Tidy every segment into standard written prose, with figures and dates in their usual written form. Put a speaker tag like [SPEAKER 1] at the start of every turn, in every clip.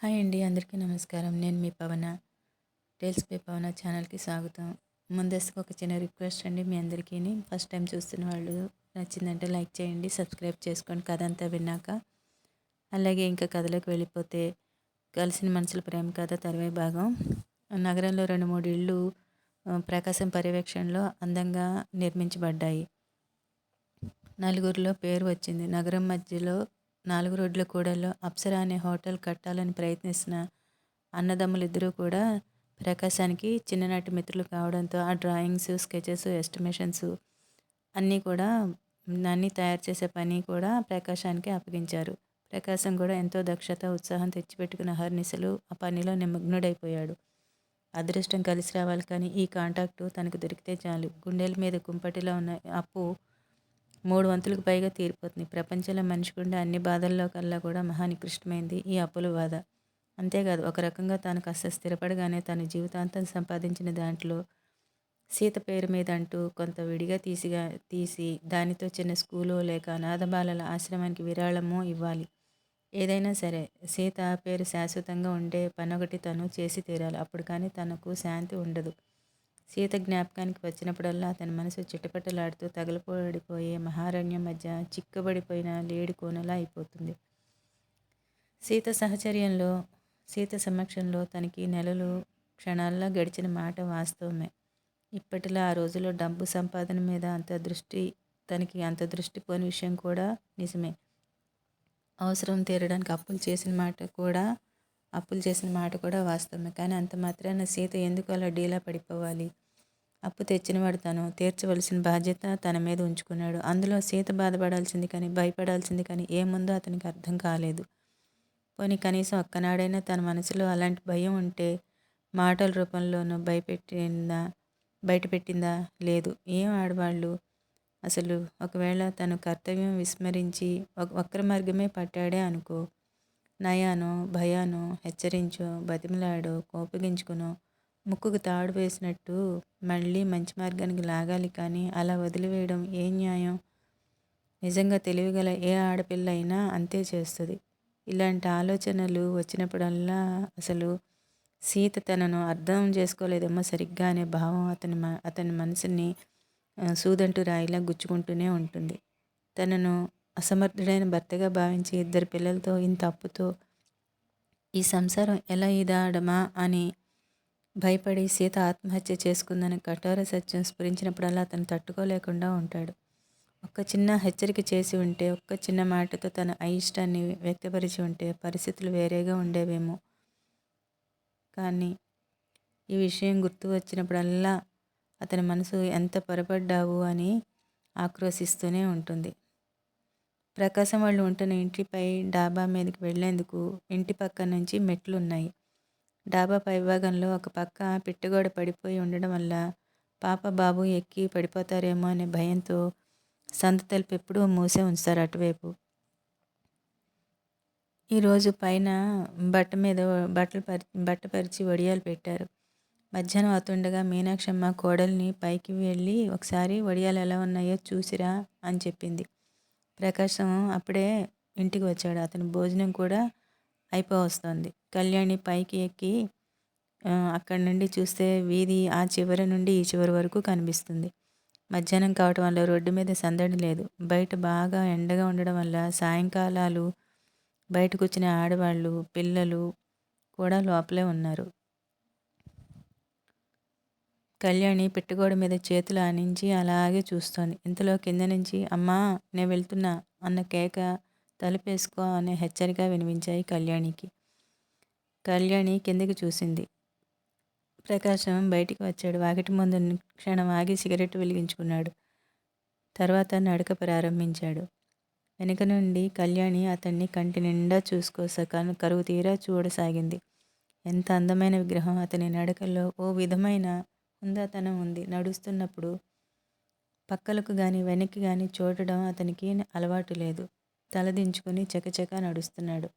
[SPEAKER 1] Hi అండి, అందరికీ నమస్కారం. నేను మీ పవన. టేల్స్ బై పవన ఛానల్కి స్వాగతం. ముందస్తుగా ఒక చిన్న రిక్వెస్ట్ అండి మీ అందరికీని. ఫస్ట్ టైం చూస్తున్న వాళ్ళు నచ్చిందంటే లైక్ చేయండి, సబ్స్క్రైబ్ చేసుకోండి కథ అంతా విన్నాక. అలాగే ఇంకా కథలోకి వెళ్ళిపోతే కలిసిన మనసుల ప్రేమ కథ తర్వే భాగం. నగరంలో 2-3 ఇళ్ళు ప్రకాశం పర్యవేక్షణలో అందంగా నిర్మించబడ్డాయి. నలుగురిలో పేరు వచ్చింది. నగరం మధ్యలో 4 రోడ్ల కూడల్లో అప్సరా అనే హోటల్ కట్టాలని ప్రయత్నిస్తున్న అన్నదమ్ములిద్దరూ కూడా ప్రకాశానికి చిన్ననాటి మిత్రులు కావడంతో ఆ డ్రాయింగ్స్, స్కెచెస్, ఎస్టిమేషన్స్ అన్నీ కూడా అన్నీ తయారు చేసే పని కూడా ప్రకాశానికి అప్పగించారు. ప్రకాశం కూడా ఎంతో దక్షత, ఉత్సాహం తెచ్చిపెట్టుకున్న అహర్నిశలు ఆ పనిలో నిమగ్నుడైపోయాడు. అదృష్టం కలిసి రావాలి కానీ ఈ కాంటాక్టు తనకు దొరికితే చాలు. గుండెల మీద కుంపటిలో ఉన్న అప్పు 3 వంతులకు పైగా తీరిపోతుంది. ప్రపంచంలో మనిషికుండే అన్ని బాధల్లో కల్లా కూడా మహా నికృష్టమైంది ఈ అప్పుల బాధ. అంతేకాదు, ఒక రకంగా తాను కాస్త స్థిరపడగానే తన జీవితాంతం సంపాదించిన దాంట్లో సీత పేరు మీద అంటూ కొంత విడిగా తీసి దానితో చిన్న స్కూలో లేక అనాథ బాలల ఆశ్రమానికి విరాళమో ఇవ్వాలి. ఏదైనా సరే సీత పేరు శాశ్వతంగా ఉండే పనొకటి తను చేసి తీరాలి. అప్పుడు కానీ తనకు శాంతి ఉండదు. సీత జ్ఞాపకానికి వచ్చినప్పుడల్లా అతని మనసు చిటపటలాడుతూ తగలపడిపోయే మహారణ్యం మధ్య చిక్కబడిపోయిన లేడి కోనలా అయిపోతుంది. సీత సమక్షంలో తనకి నెలలు క్షణాల్లో గడిచిన మాట వాస్తవమే. ఇప్పటిలా ఆ రోజుల్లో డబ్బు సంపాదన మీద తనకి అంత దృష్టి పోని విషయం కూడా నిజమే. అవసరం తీరడానికి అప్పులు చేసిన మాట కూడా వాస్తవమే. కానీ అంత మాత్రాన సీత ఎందుకు అలా డీలా పడిపోవాలి? అప్పు తెచ్చినవాడు తను, తీర్చవలసిన బాధ్యత తన మీద ఉంచుకున్నాడు. అందులో సీత బాధపడాల్సింది కానీ భయపడాల్సింది కానీ ఏముందో అతనికి అర్థం కాలేదు. పోనీ కనీసం ఒక్కనాడైనా తన మనసులో అలాంటి భయం ఉంటే మాటల రూపంలోనూ బయటపెట్టిందా? లేదు. ఏం ఆడవాళ్ళు అసలు? ఒకవేళ తను కర్తవ్యం విస్మరించి వక్ర మార్గమే పట్టాడే అనుకో, నయానో భయానో హెచ్చరించో బతిమలాడో కోపగించుకునో ముక్కుకు తాడు వేసినట్టు మళ్ళీ మంచి మార్గానికి లాగాలి కానీ అలా వదిలివేయడం ఏ న్యాయం? నిజంగా తెలివిగల ఏ ఆడపిల్ల అయినా అంతే చేస్తుంది. ఇలాంటి ఆలోచనలు వచ్చినప్పుడల్లా అసలు సీత తనను అర్థం చేసుకోలేదేమో సరిగ్గా అనే భావం అతని మనసుని సూదంటు రాయిలా గుచ్చుకుంటూనే ఉంటుంది. తనను అసమర్థుడైన భర్తగా భావించి 2 పిల్లలతో ఇంత అప్పుతో ఈ సంసారం ఎలా ఈదాడమా అని భయపడి సీత ఆత్మహత్య చేసుకుందని కఠోర సత్యం స్ఫురించినప్పుడల్లా అతను తట్టుకోలేకుండా ఉంటాడు. ఒక్క చిన్న హెచ్చరిక చేసి ఉంటే, ఒక్క చిన్న మాటతో తన అయిష్టాన్ని వ్యక్తపరిచి ఉంటే పరిస్థితులు వేరేగా ఉండేవేమో. కానీ ఈ విషయం గుర్తు వచ్చినప్పుడల్లా అతని మనసు ఎంత పొరపడ్డావు అని ఆక్రోశిస్తూనే ఉంటుంది. ప్రకాశం వాళ్ళు ఉంటున్న ఇంటిపై డాబా మీదకి వెళ్లేందుకు ఇంటి పక్క నుంచి మెట్లున్నాయి. డాబా పైభాగంలో ఒక పక్క పిట్టగోడ పడిపోయి ఉండడం వల్ల పాప బాబు ఎక్కి పడిపోతారేమో అనే భయంతో సందు తలుపు ఎప్పుడూ మూసే ఉంచుతారు అటువైపు. ఈరోజు పైన బట్ట పరిచి వడియాలు పెట్టారు. మధ్యాహ్నం అవుతుండగా మీనాక్షమ్మ కోడల్ని పైకి వెళ్ళి ఒకసారి వడియాలు ఎలా ఉన్నాయో చూసిరా అని చెప్పింది. ప్రకాశం అప్పుడే ఇంటికి వచ్చాడు. అతని భోజనం కూడా అయిపోవస్తోంది. కళ్యాణి పైకి ఎక్కి అక్కడి నుండి చూస్తే వీధి ఆ చివరి నుండి ఈ చివరి వరకు కనిపిస్తుంది. మధ్యాహ్నం కావటం వల్ల రోడ్డు మీద సందడి లేదు. బయట బాగా ఎండగా ఉండడం వల్ల సాయంకాలాలు బయట కూర్చునే ఆడవాళ్ళు, పిల్లలు కూడా లోపలే ఉన్నారు. కళ్యాణి పిట్టగోడ మీద చేతులు ఆనించి అలాగే చూస్తోంది. ఇంతలో కింద నుంచి అమ్మా నేను వెళ్తున్నా అన్న కేక, తలుపేసుకో అనే హెచ్చరిక వినిపించాయి కళ్యాణికి. కళ్యాణి కిందకి చూసింది. ప్రకాశం బయటికి వచ్చాడు. వాకిటి ముందు క్షణం ఆగి సిగరెట్ వెలిగించుకున్నాడు. తర్వాత నడక ప్రారంభించాడు. వెనుక నుండి కళ్యాణి అతన్ని కంటి నిండా కరువు తీరా చూడసాగింది. ఎంత అందమైన విగ్రహం! అతని నడకల్లో ఓ విధమైన హుందాతనం ఉంది. నడుస్తున్నప్పుడు పక్కలకు గాని వెనక్కి గాని చూడడం అతనికి అలవాటు లేదు. తలదించుకుని చకచకా నడుస్తున్నాడు.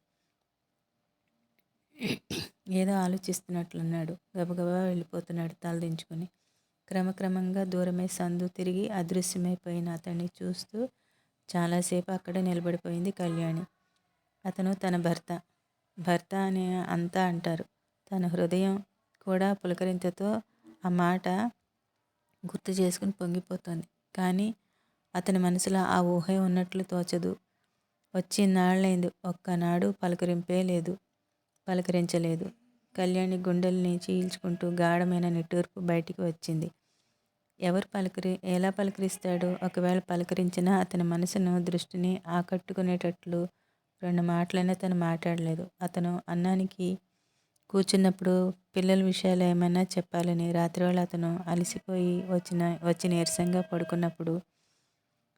[SPEAKER 1] ఏదో ఆలోచిస్తున్నట్లున్నాడు. గబగబా వెళ్ళిపోతున్నాడు తలదించుకుని. క్రమక్రమంగా దూరమై సందు తిరిగి అదృశ్యమైపోయిన అతన్ని చూస్తూ చాలాసేపు అక్కడే నిలబడిపోయింది కళ్యాణి. అతను తన భర్త. భర్త అని అంతా అంటారు. తన హృదయం కూడా పులకరింతతో ఆ మాట గుర్తు చేసుకుని పొంగిపోతోంది. కానీ అతని మనసులో ఆ ఊహే ఉన్నట్లు తోచదు. వచ్చి ఇన్నాళ్ళైంది, ఒక్కనాడు పలకరించలేదు. కళ్యాణి గుండెల్ని చీల్చుకుంటూ గాఢమైన నిట్టూర్పు బయటికి వచ్చింది. ఎలా పలకరిస్తాడు? ఒకవేళ పలకరించినా అతని మనసును, దృష్టిని ఆకట్టుకునేటట్లు 2 మాటలైనా తను మాట్లాడలేదు. అతను అన్నానికి కూర్చున్నప్పుడు పిల్లల విషయాలు ఏమైనా చెప్పాలని, రాత్రివేళ అతను అలసిపోయి వచ్చి నీరసంగా పడుకున్నప్పుడు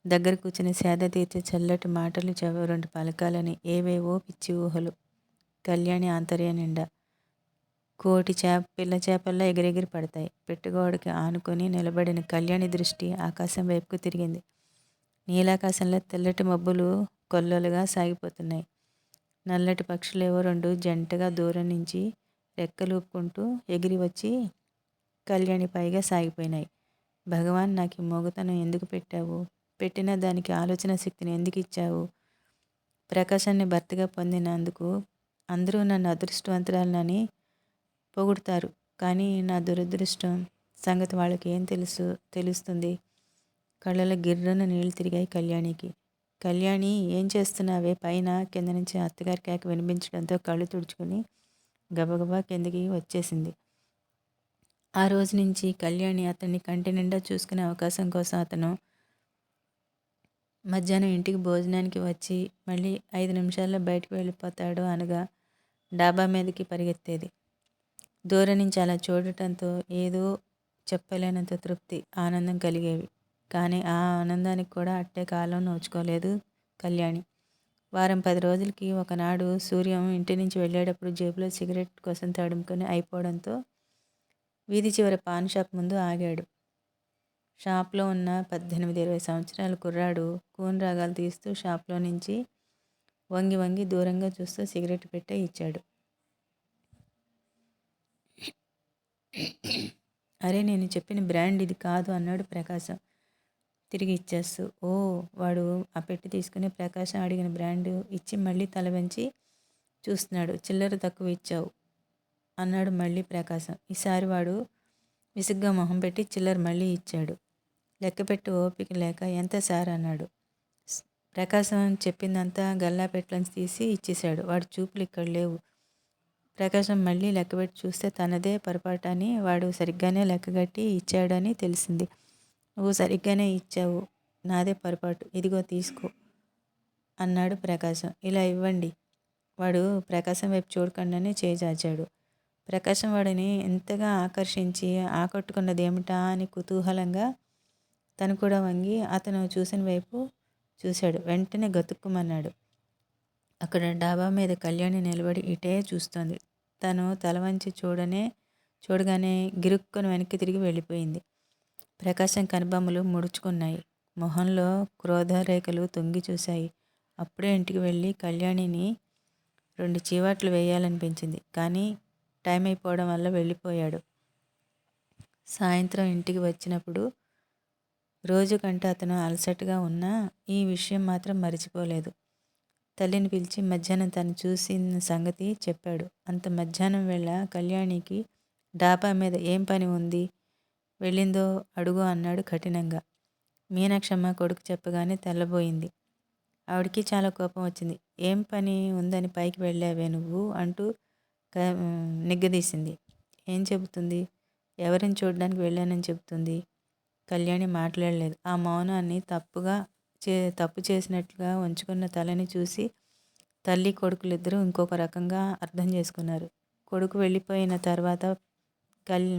[SPEAKER 1] దగ్గర కూర్చుని సేద తీర్చే చల్లటి మాటలు 2 పలకాలని ఏవేవో పిచ్చి ఊహలు. కళ్యాణి ఆంతర్యం నిండా పిల్ల చేపల్లా ఎగిరెగిరి పడతాయి. పెట్టుగోడకి ఆనుకొని నిలబడిన కళ్యాణి దృష్టి ఆకాశం వైపుకు తిరిగింది. నీలాకాశంలో తెల్లటి మబ్బులు కొల్లలుగా సాగిపోతున్నాయి. నల్లటి పక్షులేవో 2 జంటగా దూరం నుంచి రెక్కలూపుకుంటూ ఎగిరి వచ్చి కళ్యాణి పైగా సాగిపోయినాయి. భగవాన్, నాకు ఈ మొగతనం ఎందుకు పెట్టావు? పెట్టిన దానికి ఆలోచన శక్తిని ఎందుకు ఇచ్చావు? ప్రకాశాన్ని భర్తగా పొందినందుకు అందరూ నన్ను అదృష్టవంతురాలని పొగుడుతారు. కానీ నా దురదృష్టం సంగతి వాళ్ళకి ఏం తెలుస్తుంది? కళ్ళలో గిర్రున నీళ్లు తిరిగాయి కళ్యాణికి. కళ్యాణి, ఏం చేస్తున్నావే? పైన కింద నుంచి అత్తగారి కేక వినిపించడంతో కళ్ళు తుడుచుకుని గబగబా కిందకి వచ్చేసింది. ఆ రోజు నుంచి కళ్యాణి అతన్ని కంటి నిండా చూసుకునే అవకాశం కోసం అతను మధ్యాహ్నం ఇంటికి భోజనానికి వచ్చి మళ్ళీ 5 నిమిషాల్లో బయటకు వెళ్ళిపోతాడు అనగా డాబా మీదకి పరిగెత్తేది. దూరం నుంచి అలా చూడటంతో ఏదో చెప్పలేనంత తృప్తి, ఆనందం కలిగేవి. కానీ ఆ ఆనందానికి కూడా అట్టే కాలం నోచుకోలేదు కళ్యాణి. వారం 10 రోజులకి ఒకనాడు సూర్యం ఇంటి నుంచి వెళ్ళేటప్పుడు జేబులో సిగరెట్ కోసం తడుముకొని అయిపోవడంతో వీధి చివర పాన్ షాప్ ముందు ఆగాడు. షాప్లో ఉన్న 18-20 సంవత్సరాల కుర్రాడు కూని రాగాలు తీస్తూ షాప్లో నుంచి వంగి వంగి దూరంగా చూస్తూ సిగరెట్ పెట్టే ఇచ్చాడు. అరే, నేను చెప్పిన బ్రాండ్ ఇది కాదు అన్నాడు ప్రకాశం తిరిగి ఇచ్చేస్తూ. ఓ, వాడు ఆ పెట్టి తీసుకుని ప్రకాశం అడిగిన బ్రాండు ఇచ్చి మళ్ళీ తల వంచి చూస్తున్నాడు. చిల్లర తక్కువ ఇచ్చావు అన్నాడు మళ్ళీ ప్రకాశం. ఈసారి వాడు విసుగ్గా మొహం పెట్టి చిల్లర మళ్ళీ ఇచ్చాడు. లెక్కపెట్టి ఓపిక లేక ఎంత సార్ అన్నాడు. ప్రకాశం చెప్పిందంతా గల్లాపెట్లోంచి తీసి ఇచ్చేశాడు. వాడు చూపులు ఇక్కడ లేవు. ప్రకాశం మళ్ళీ లెక్కపెట్టి చూస్తే తనదే పొరపాటని, వాడు సరిగ్గానే లెక్కగట్టి ఇచ్చాడని తెలిసింది. నువ్వు సరిగ్గానే ఇచ్చావు, నాదే పొరపాటు, ఇదిగో తీసుకో అన్నాడు ప్రకాశం. ఇలా ఇవ్వండి. వాడు ప్రకాశం వైపు చూడకుండానే చేయి చాచాడు. ప్రకాశం వాడిని ఎంతగా ఆకట్టుకున్నది ఏమిటా అని కుతూహలంగా తను కూడా వంగి అతను చూసిన వైపు చూశాడు. వెంటనే గతుక్కుమన్నాడు. అక్కడ డాబా మీద కళ్యాణి నిలబడి ఇటే చూస్తోంది. తను తల వంచి చూడగానే గిరుక్కుని వెనక్కి తిరిగి వెళ్ళిపోయింది. ప్రకాశం కనుబొమ్మలు ముడుచుకున్నాయి. మొహంలో క్రోధరేఖలు తొంగి చూశాయి. అప్పుడే ఇంటికి వెళ్ళి కళ్యాణిని 2 చీవాట్లు వేయాలనిపించింది. కానీ టైం అయిపోవడం వల్ల వెళ్ళిపోయాడు. సాయంత్రం ఇంటికి వచ్చినప్పుడు రోజు కంటే అతను అలసటగా ఉన్నా ఈ విషయం మాత్రం మరిచిపోలేదు. తల్లిని పిలిచి మధ్యాహ్నం తను చూసిన సంగతి చెప్పాడు. అంత మధ్యాహ్నం వేళ కళ్యాణికి డాబా మీద ఏం పని ఉంది? వెళ్ళిందో అడుగు అన్నాడు కఠినంగా. మీనాక్షమ్మ కొడుకు చెప్పగానే తెల్లబోయింది. ఆవిడికి చాలా కోపం వచ్చింది. ఏం పని ఉందని పైకి వెళ్ళావే నువ్వు అంటూ నిగ్గదీసింది. ఏం చెబుతుంది? ఎవరిని చూడడానికి వెళ్ళానని చెబుతుంది. కళ్యాణి మాట్లాడలేదు. ఆ మౌనాన్ని తప్పు చేసినట్లుగా ఉంచుకున్న తలని చూసి తల్లి కొడుకులిద్దరూ ఇంకొక రకంగా అర్థం చేసుకున్నారు. కొడుకు వెళ్ళిపోయిన తర్వాత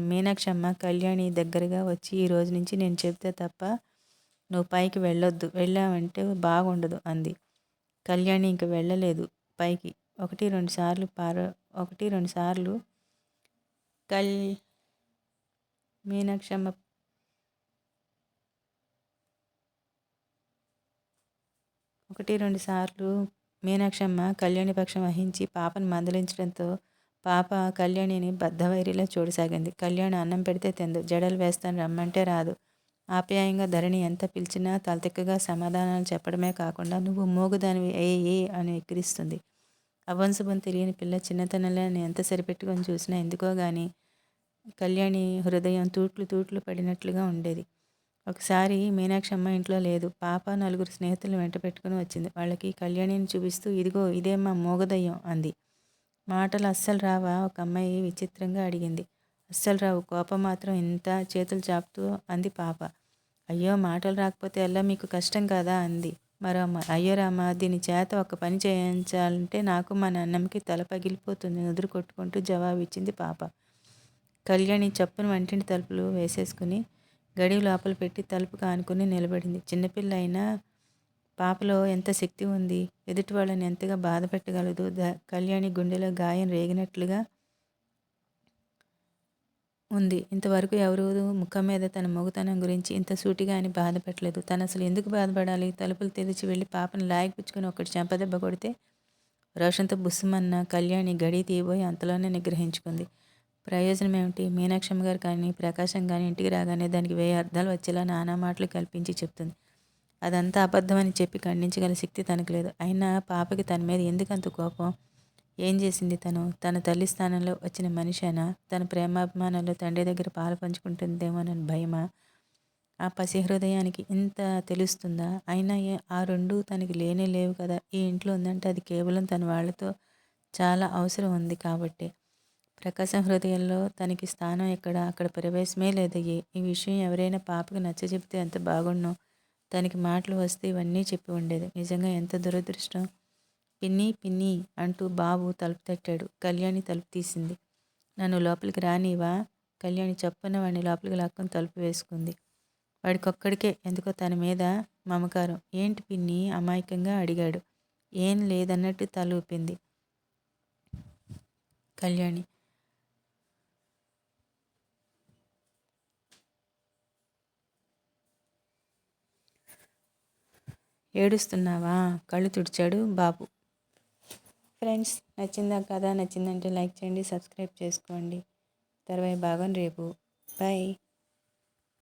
[SPEAKER 1] మీనాక్షమ్మ కళ్యాణి దగ్గరగా వచ్చి, ఈ రోజు నుంచి నేను చెబితే తప్ప నువ్వు పైకి వెళ్ళొద్దు, వెళ్ళావంటే బాగుండదు అంది. కళ్యాణి ఇంక వెళ్ళలేదు పైకి. 1-2 సార్లు మీనాక్షమ్మ మీనాక్షమ్మ కళ్యాణి పక్షం వహించి పాపను మందలించడంతో పాప కళ్యాణిని బద్ధవైరిలా చూడసాగింది. కళ్యాణి అన్నం పెడితే తిందు, జడలు వేస్తాను రమ్మంటే రాదు. ఆప్యాయంగా ధరణి ఎంత పిలిచినా తలతిక్కగా సమాధానాలు చెప్పడమే కాకుండా నువ్వు మూగదానివి ఏ అని ఎక్కిరిస్తుంది. అవంశుభం తెలియని పిల్ల చిన్నతనంలో ఎంత సరిపెట్టుకొని చూసినా ఎందుకో గాని కళ్యాణి హృదయం తూట్లు తూట్లు పడినట్లుగా ఉండేది. ఒకసారి మీనాక్షమ్మ ఇంట్లో లేదు. పాప నలుగురు స్నేహితులను వెంట పెట్టుకుని వచ్చింది. వాళ్ళకి కళ్యాణిని చూపిస్తూ ఇదిగో ఇదేమ్మా మూగదయ్యం అంది. మాటలు అస్సలు రావా? ఒక అమ్మాయి విచిత్రంగా అడిగింది. అస్సలు రావు. కోపం మాత్రం ఇంత చేతులు చాపుతూ అంది పాప. అయ్యో మాటలు రాకపోతే ఎలా మీకు కష్టం కదా అంది మరో అమ్మాయి. అయ్యో రామా, దీని చేత ఒక పని చేయించాలంటే నాకు మా నాన్నమ్మకి తల పగిలిపోతుంది నుదురు కొట్టుకుంటూ జవాబిచ్చింది పాప. కళ్యాణి చప్పున వంటింటి తలుపులు వేసేసుకుని గడి లోపల పెట్టి తలుపు కానుకుని నిలబడింది. చిన్నపిల్ల అయినా పాపలో ఎంత శక్తి ఉంది! ఎదుటి వాళ్ళని ఎంతగా బాధ పెట్టగలదు! కళ్యాణి గుండెలో గాయం రేగినట్లుగా ఉంది. ఇంతవరకు ఎవరూ ముఖం మీద తన మొగతనం గురించి ఇంత సూటిగా అని బాధ పెట్టలేదు. తను అసలు ఎందుకు బాధపడాలి? తలుపులు తెరిచి వెళ్ళి పాపను లాగిపుచ్చుకొని ఒకటి చెంపదెబ్బ కొడితే రోషంతో బుస్సుమన్న కళ్యాణి గడి తీయబోయి అంతలోనే నిగ్రహించుకుంది. ప్రయోజనం ఏమిటి? మీనాక్షమ్మ గారు కానీ ప్రకాశం కానీ ఇంటికి రాగానే దానికి 1000 అర్థాలు వచ్చేలా నానా మాటలు కల్పించి చెప్తుంది. అదంతా అబద్ధమని చెప్పి ఖండించగల శక్తి తనకు లేదు. అయినా పాపకి తన మీద ఎందుకంత కోపం? ఏం చేసింది తను? తన తల్లి స్థానంలో వచ్చిన మనిషేనా? తన ప్రేమాభిమానాల్లో తండ్రి దగ్గర పాలు పంచుకుంటుందేమోనని భయమా? ఆ పసి హృదయానికి ఇంత తెలుస్తుందా? అయినా ఆ రెండూ తనకి లేనే లేవు కదా. ఈ ఇంట్లో ఉందంటే అది కేవలం తన వాళ్ళతో చాలా అవసరం ఉంది కాబట్టే. ప్రకాశం హృదయంలో తనకి స్థానం ఎక్కడ? అక్కడ ప్రవేశమే లేదయ్యే. ఈ విషయం ఎవరైనా పాపకి నచ్చచెప్తే ఎంత బాగుండునో. తనకి మాటలు వస్తే ఇవన్నీ చెప్పి ఉండేది. నిజంగా ఎంత దురదృష్టం! పిన్ని పిన్ని అంటూ బాబు తలుపు తట్టాడు. కళ్యాణి తలుపు తీసింది. నన్ను లోపలికి రానివా? కళ్యాణి చప్పున వాడిని లోపలికి లాక్కొని తలుపు వేసుకుంది. వాడికొక్కడికే ఎందుకో తన మీద మమకారం. ఏంటి పిన్ని? అమాయకంగా అడిగాడు. ఏం లేదన్నట్టు తల ఊపింది కళ్యాణి. ఏడుస్తున్నావా? కళ్ళు తుడిచాడు బాబు. ఫ్రెండ్స్, నచ్చిందా కథ? నచ్చిందంటే లైక్ చేయండి, సబ్స్క్రైబ్ చేసుకోండి. తర్వాయి భాగం రేపు. బాయ్.